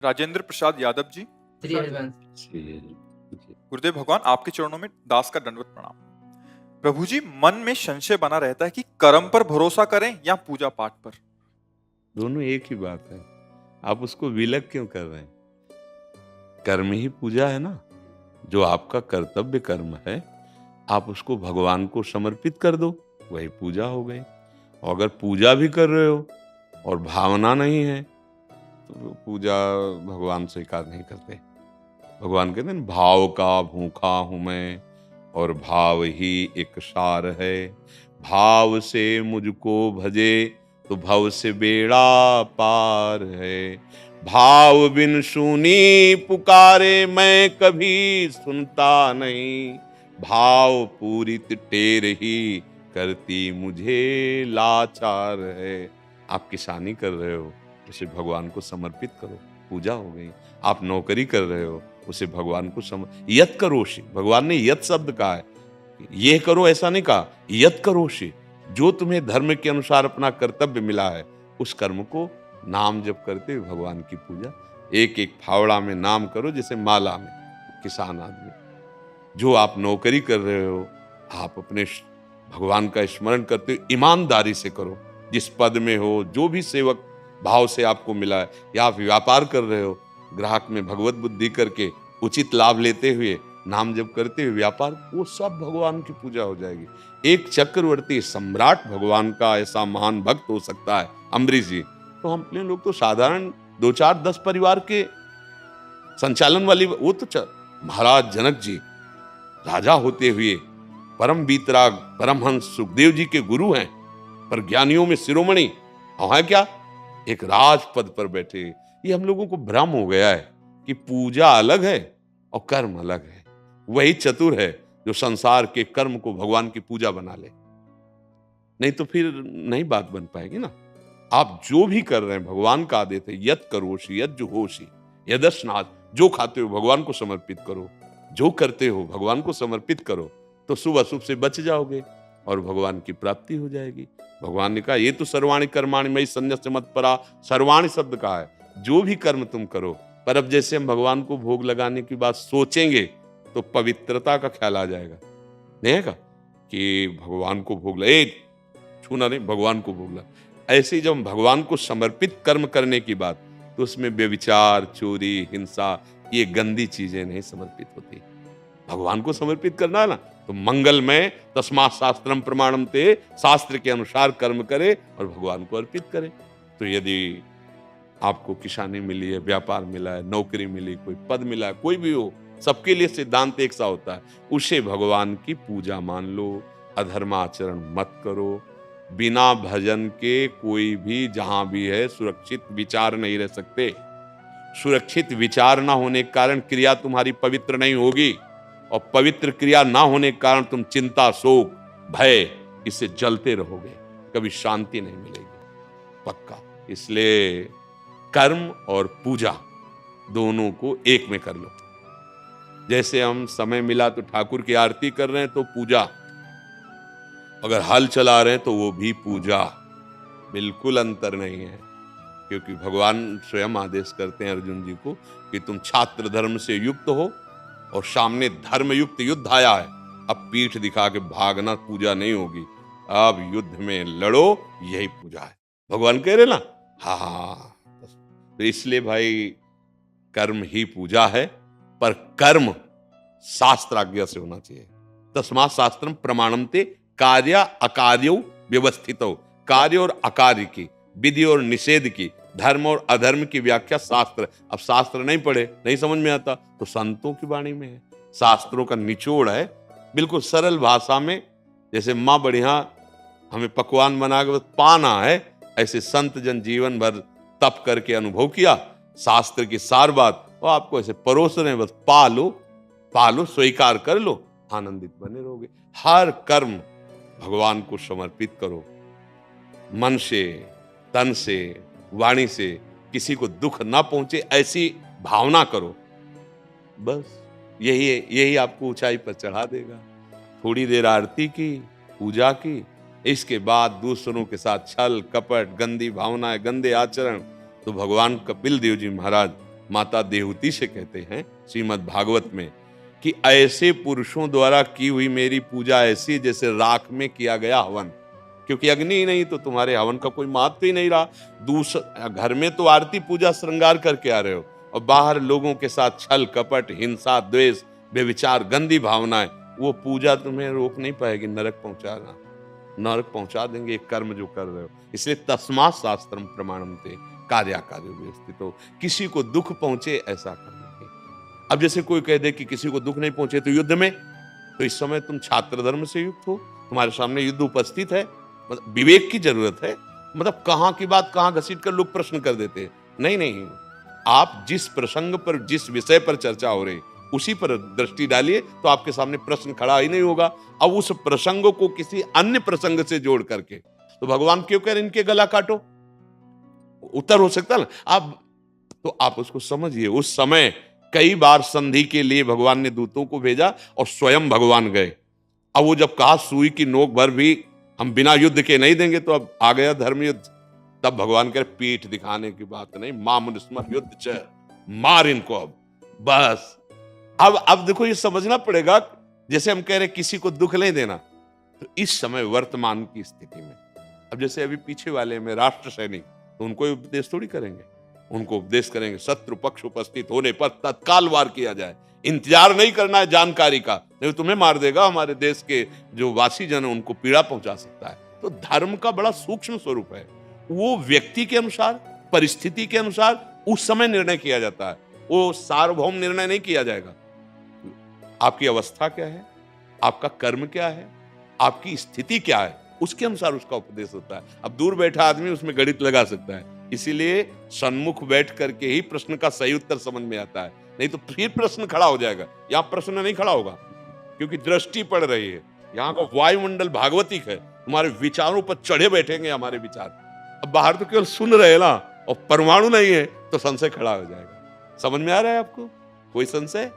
राजेंद्र प्रसाद यादव जी। श्री हरिवंश। गुरुदेव भगवान, आपके चरणों में दास का दंडवत प्रणाम। प्रभु जी, मन में संशय बना रहता है कि कर्म पर भरोसा करें या पूजा पाठ पर। दोनों एक ही बात है। आप उसको विलग क्यों कर रहे हैं? कर्म ही पूजा है ना। जो आपका कर्तव्य कर्म है, आप उसको भगवान को समर्पित कर दो, वही पूजा हो गई। और अगर पूजा भी कर रहे हो और भावना नहीं है तो पूजा भगवान स्वीकार नहीं करते। भगवान कहते हैं भाव का भूखा हूं मैं और भाव ही एक सार है। भाव से मुझको भजे तो भव से बेड़ा पार है। भाव बिन सुनी पुकारे मैं कभी सुनता नहीं। भाव पूरित टेर ही करती मुझे लाचार है। आप किसानी कर रहे हो, उसे भगवान को समर्पित करो, पूजा हो गई। आप नौकरी कर रहे हो, उसे भगवान को यत करोषि। भगवान ने यत शब्द कहा है, ये करो ऐसा नहीं कहा। यत करोषि, जो तुम्हें धर्म के अनुसार अपना कर्तव्य मिला है, उस कर्म को नाम जप करते हुए भगवान की पूजा। एक एक फावड़ा में नाम करो, जैसे माला में। किसान आदमी, जो आप नौकरी कर रहे हो, आप अपने भगवान का स्मरण करते हुए ईमानदारी से करो। जिस पद में हो, जो भी सेवक भाव से आपको मिला है, या आप व्यापार कर रहे हो, ग्राहक में भगवत बुद्धि करके उचित लाभ लेते हुए नाम जप करते हुए व्यापार, वो सब भगवान की पूजा हो जाएगी। एक चक्रवर्ती सम्राट भगवान का ऐसा महान भक्त हो सकता है, अम्बरीश जी। तो हम अपने लोग तो साधारण 2-4-10 परिवार के संचालन वाली, वो तो महाराज जनक जी राजा होते हुए परम वीतराग परमहंस सुखदेव जी के गुरु हैं, पर ज्ञानियों में शिरोमणि। और है क्या, एक राजपद पर बैठे। ये हम लोगों को भ्रम हो गया है कि पूजा अलग है और कर्म अलग है। वही चतुर है जो संसार के कर्म को भगवान की पूजा बना ले, नहीं तो फिर नहीं बात बन पाएगी ना। आप जो भी कर रहे हैं भगवान का आदेश है, यत करोषि यत जुहोषि यदस्नात्। जो खाते हो भगवान को समर्पित करो, जो करते हो भगवान को समर्पित करो, तो शुभ अशुभ से बच जाओगे और भगवान की प्राप्ति हो जाएगी। भगवान ने कहा ये तो सर्वाणि कर्माणि मयि सन्न्यस्य मत्परा। सर्वाणि शब्द कहा है, जो भी कर्म तुम करो। पर अब जैसे हम भगवान को भोग लगाने की बात सोचेंगे तो पवित्रता का ख्याल आ जाएगा, नहीं है का कि भगवान को भोग लगा, छूना नहीं, भगवान को भोग लगा। ऐसे ही जब भगवान को समर्पित कर्म करने की बात, तो उसमें व्यभिचार, चोरी, हिंसा, ये गंदी चीजें नहीं समर्पित होती। भगवान को समर्पित करना है ना, तो मंगलमय तस्मात् शास्त्रम प्रमाणम ते, शास्त्र के अनुसार कर्म करे और भगवान को अर्पित करे। तो यदि आपको किसानी मिली है, व्यापार मिला है, नौकरी मिली, कोई पद मिला है, कोई भी हो, सबके लिए सिद्धांत एक सा होता है, उसे भगवान की पूजा मान लो। अधर्माचरण मत करो। बिना भजन के कोई भी जहां भी है सुरक्षित विचार नहीं रह सकते। सुरक्षित विचार ना होने के कारण क्रिया तुम्हारी पवित्र नहीं होगी, और पवित्र क्रिया ना होने के कारण तुम चिंता, शोक, भय, इससे जलते रहोगे, कभी शांति नहीं मिलेगी, पक्का। इसलिए कर्म और पूजा दोनों को एक में कर लो। जैसे हम समय मिला तो ठाकुर की आरती कर रहे हैं तो पूजा, अगर हल चला रहे हैं तो वो भी पूजा। बिल्कुल अंतर नहीं है, क्योंकि भगवान स्वयं आदेश करते हैं अर्जुन जी को कि तुम छात्र धर्म से युक्त हो और सामने धर्म युक्त युद्ध आया है। अब पीठ दिखा के भागना पूजा नहीं होगी, अब युद्ध में लड़ो, यही पूजा है। भगवान कह रहे ना, हाँ। तो इसलिए भाई कर्म ही पूजा है, पर कर्म शास्त्र आज्ञा से होना चाहिए। तस्मात् शास्त्रम प्रमाणम ते कार्य अकार्यो व्यवस्थितो। कार्य और अकार्य की, विधि और निषेध की, धर्म और अधर्म की व्याख्या शास्त्र। अब शास्त्र नहीं पढ़े, नहीं समझ में आता, तो संतों की वाणी में है। शास्त्रों का निचोड़ है, बिल्कुल सरल भाषा में। जैसे माँ बढ़िया हमें पकवान बना के पाना है, ऐसे संत जन जीवन भर तप करके अनुभव किया, शास्त्र की सार बात और आपको ऐसे परोस रहे हैं, बस पालो, स्वीकार कर लो, आनंदित बने रहोगे। हर कर्म भगवान को समर्पित करो, मन से, तन से, वाणी से, किसी को दुख ना पहुंचे ऐसी भावना करो। बस यही आपको ऊंचाई पर चढ़ा देगा। थोड़ी देर आरती की, पूजा की, इसके बाद दूसरों के साथ छल कपट, गंदी भावनाएं, गंदे आचरण, तो भगवान कपिल देव जी महाराज माता देवहूति से कहते हैं श्रीमद् भागवत में कि ऐसे पुरुषों द्वारा की हुई मेरी पूजा ऐसी जैसे राख में किया गया हवन, क्योंकि अग्नि ही नहीं तो तुम्हारे हवन का कोई महत्व ही नहीं रहा। घर में तो आरती पूजा श्रृंगार करके आ रहे हो, और बाहर लोगों के साथ छल कपट, हिंसा, द्वेष, बेविचार, गंदी भावनाएं, वो पूजा तुम्हें रोक नहीं पाएगी, नरक पहुंचा देंगे एक कर्म जो कर रहे हो। इसलिए तस्मात् शास्त्रम प्रमाणम ते कार्याकार्य व्यवस्थितो, किसी को दुख पहुंचे ऐसा करना है। अब जैसे कोई कह दे कि किसी को दुख नहीं पहुंचे तो युद्ध में, तो इस समय तुम छात्र धर्म से युक्त हो, तुम्हारे सामने युद्ध उपस्थित है, मतलब विवेक की जरूरत है। मतलब कहां की बात कहां घसीट कर लोग प्रश्न कर देते हैं। नहीं, आप जिस प्रसंग पर, जिस विषय पर चर्चा हो रही उसी पर दृष्टि डालिए तो आपके सामने प्रश्न खड़ा ही नहीं होगा। अब उस प्रसंग को किसी अन्य प्रसंग से जोड़ करके, तो भगवान क्यों कह रहे इनके गला काटो, उत्तर हो सकता है ना। तो आप उसको समझिए। उस समय कई बार संधि के लिए भगवान ने दूतों को भेजा और स्वयं भगवान गए। अब वो जब कहा सुई की नोक भर भी हम बिना युद्ध के नहीं देंगे, तो अब आ गया धर्म युद्ध। तब भगवान कह रहे पीठ दिखाने की बात नहीं, मामुनुस्मर युद्ध च, मार इनको अब बस। अब देखो ये समझना पड़ेगा, जैसे हम कह रहे किसी को दुख नहीं देना, तो इस समय वर्तमान की स्थिति में, अब जैसे अभी पीछे वाले में राष्ट्र सैनिक, तो उनको उपदेश थोड़ी करेंगे, उनको उपदेश करेंगे शत्रु पक्ष उपस्थित होने पर तत्काल वार किया जाए, इंतजार नहीं करना है जानकारी का, नहीं तुम्हें मार देगा, हमारे देश के जो वासी जन है उनको पीड़ा पहुंचा सकता है। तो धर्म का बड़ा सूक्ष्म स्वरूप है, वो व्यक्ति के अनुसार, परिस्थिति के अनुसार उस समय निर्णय किया जाता है, वो सार्वभौम निर्णय नहीं किया जाएगा। आपकी अवस्था क्या है, आपका कर्म क्या है, आपकी स्थिति क्या है, उसके अनुसार उसका उपदेश होता है। अब दूर बैठा आदमी उसमें गणित लगा सकता है, इसीलिए सन्मुख बैठ करके ही प्रश्न का सही उत्तर समझ में आता है, नहीं तो फिर प्रश्न खड़ा हो जाएगा। यहाँ प्रश्न नहीं खड़ा होगा क्योंकि दृष्टि पड़ रही है, यहाँ का वायुमंडल भागवतिक है, तुम्हारे विचारों पर चढ़े बैठेंगे हमारे विचार। अब बाहर तो केवल सुन रहे ना, और परमाणु नहीं है तो संशय खड़ा हो जाएगा। समझ में आ रहा है आपको? कोई संशय?